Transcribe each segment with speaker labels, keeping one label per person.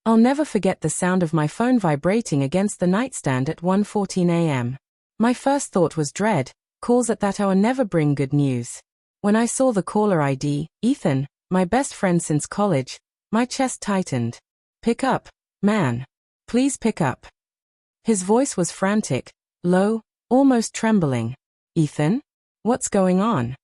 Speaker 1: I'll never forget the sound of my phone vibrating against the nightstand at 1:14 a.m. My first thought was dread. Calls at that hour never bring good news. When I saw the caller ID, Ethan, my best friend since college, my chest tightened. Pick up, man. Please pick up. His voice was frantic, low, almost trembling. Ethan? What's going on?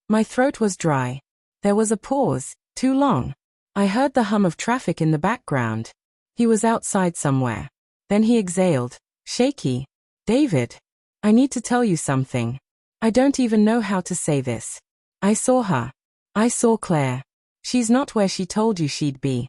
Speaker 1: My throat was dry. There was a pause, too long. I heard the hum of traffic in the background. He was outside somewhere. Then he exhaled, shaky. David, I need to tell you something. I don't even know how to say this. I saw her. I saw Claire. She's not where she told you she'd be.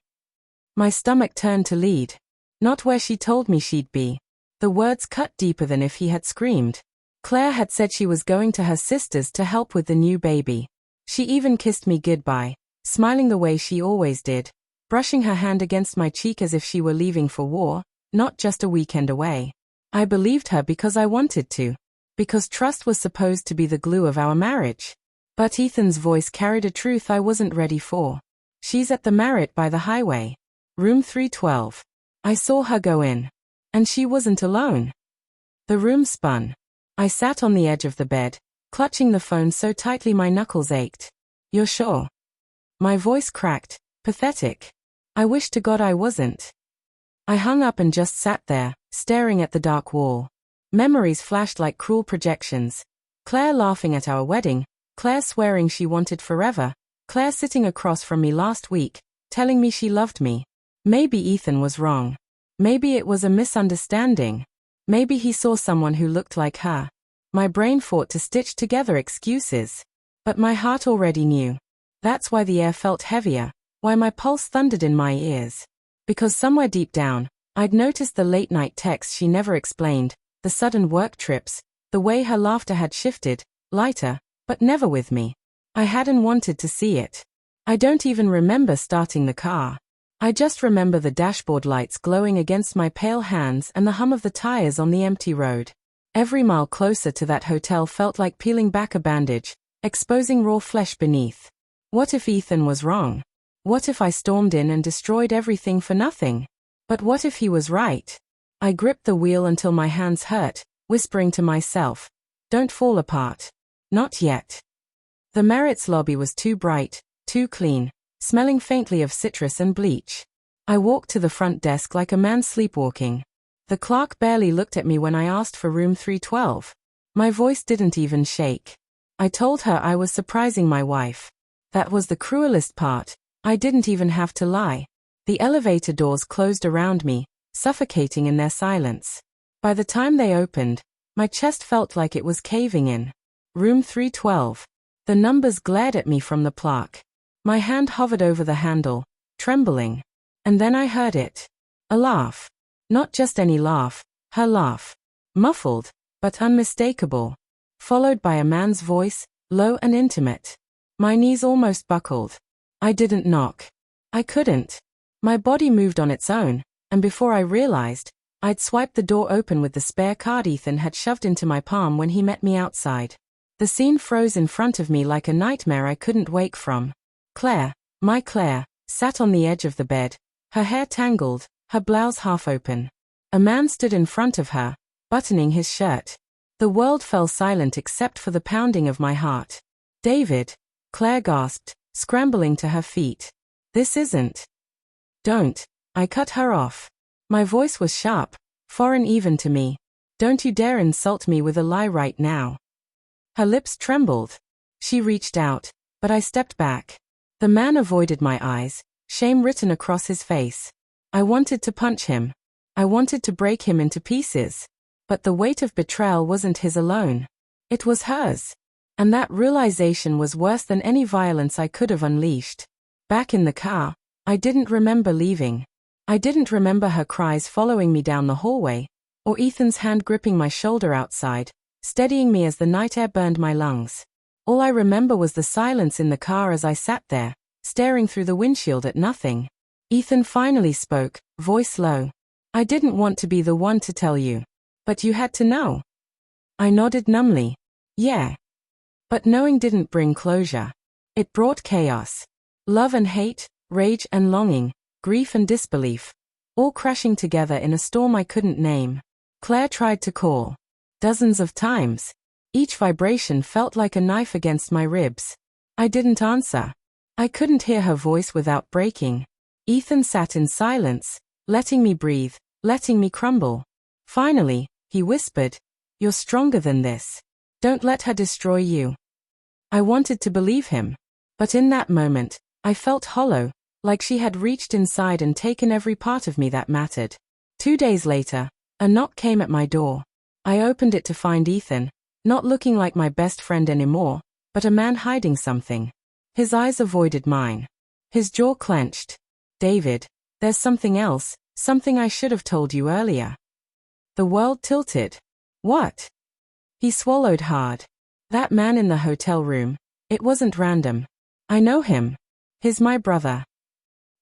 Speaker 1: My stomach turned to lead. Not where she told me she'd be. The words cut deeper than if he had screamed. Claire had said she was going to her sister's to help with the new baby. She even kissed me goodbye, smiling the way she always did, brushing her hand against my cheek as if she were leaving for war, not just a weekend away. I believed her because I wanted to. Because trust was supposed to be the glue of our marriage. But Ethan's voice carried a truth I wasn't ready for. She's at the Marriott by the highway. Room 312. I saw her go in. And she wasn't alone. The room spun. I sat on the edge of the bed, clutching the phone so tightly my knuckles ached. You're sure? My voice cracked, pathetic. I wish to God I wasn't. I hung up and just sat there, staring at the dark wall. Memories flashed like cruel projections. Claire laughing at our wedding, Claire swearing she wanted forever, Claire sitting across from me last week, telling me she loved me. Maybe Ethan was wrong. Maybe it was a misunderstanding. Maybe he saw someone who looked like her. My brain fought to stitch together excuses. But my heart already knew. That's why the air felt heavier, why my pulse thundered in my ears. Because somewhere deep down, I'd noticed the late-night texts she never explained, the sudden work trips, the way her laughter had shifted, lighter, but never with me. I hadn't wanted to see it. I don't even remember starting the car. I just remember the dashboard lights glowing against my pale hands and the hum of the tires on the empty road. Every mile closer to that hotel felt like peeling back a bandage, exposing raw flesh beneath. What if Ethan was wrong? What if I stormed in and destroyed everything for nothing? But what if he was right? I gripped the wheel until my hands hurt, whispering to myself, don't fall apart. Not yet. The Marriott's lobby was too bright, too clean, smelling faintly of citrus and bleach. I walked to the front desk like a man sleepwalking. The clerk barely looked at me when I asked for room 312. My voice didn't even shake. I told her I was surprising my wife. That was the cruelest part. I didn't even have to lie. The elevator doors closed around me, suffocating in their silence. By the time they opened, my chest felt like it was caving in. Room 312. The numbers glared at me from the plaque. My hand hovered over the handle, trembling. And then I heard it. A laugh. Not just any laugh, her laugh. Muffled, but unmistakable. Followed by a man's voice, low and intimate. My knees almost buckled. I didn't knock. I couldn't. My body moved on its own, and before I realized, I'd swiped the door open with the spare card Ethan had shoved into my palm when he met me outside. The scene froze in front of me like a nightmare I couldn't wake from. Claire, my Claire, sat on the edge of the bed, her hair tangled, her blouse half open. A man stood in front of her, buttoning his shirt. The world fell silent except for the pounding of my heart. David, Claire gasped, scrambling to her feet. This isn't. Don't. I cut her off. My voice was sharp, foreign even to me. Don't you dare insult me with a lie right now. Her lips trembled. She reached out, but I stepped back. The man avoided my eyes, shame written across his face. I wanted to punch him. I wanted to break him into pieces. But the weight of betrayal wasn't his alone. It was hers. And that realization was worse than any violence I could have unleashed. Back in the car, I didn't remember leaving. I didn't remember her cries following me down the hallway, or Ethan's hand gripping my shoulder outside, steadying me as the night air burned my lungs. All I remember was the silence in the car as I sat there, staring through the windshield at nothing. Ethan finally spoke, voice low. I didn't want to be the one to tell you. But you had to know. I nodded numbly. Yeah. But knowing didn't bring closure. It brought chaos. Love and hate, rage and longing, grief and disbelief, all crashing together in a storm I couldn't name. Claire tried to call. Dozens of times. Each vibration felt like a knife against my ribs. I didn't answer. I couldn't hear her voice without breaking. Ethan sat in silence, letting me breathe, letting me crumble. Finally, he whispered, "You're stronger than this. Don't let her destroy you." I wanted to believe him. But in that moment, I felt hollow, like she had reached inside and taken every part of me that mattered. 2 days later, a knock came at my door. I opened it to find Ethan, not looking like my best friend anymore, but a man hiding something. His eyes avoided mine. His jaw clenched. "David, there's something else, something I should have told you earlier." The world tilted. "What?" He swallowed hard. "That man in the hotel room, it wasn't random. I know him. He's my brother."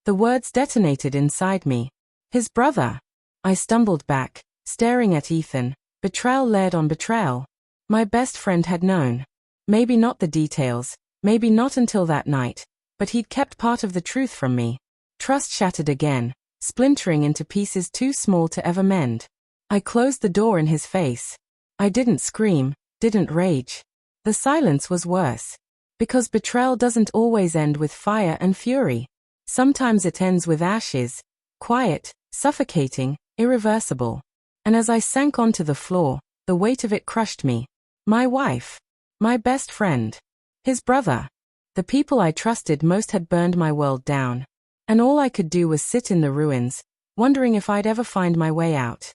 Speaker 1: The words detonated inside me. His brother. I stumbled back, staring at Ethan. Betrayal layered on betrayal. My best friend had known. Maybe not the details, maybe not until that night, but he'd kept part of the truth from me. Trust shattered again, splintering into pieces too small to ever mend. I closed the door in his face. I didn't scream, didn't rage. The silence was worse. Because betrayal doesn't always end with fire and fury. Sometimes it ends with ashes, quiet, suffocating, irreversible. And as I sank onto the floor, the weight of it crushed me. My wife. My best friend. His brother. The people I trusted most had burned my world down. And all I could do was sit in the ruins, wondering if I'd ever find my way out.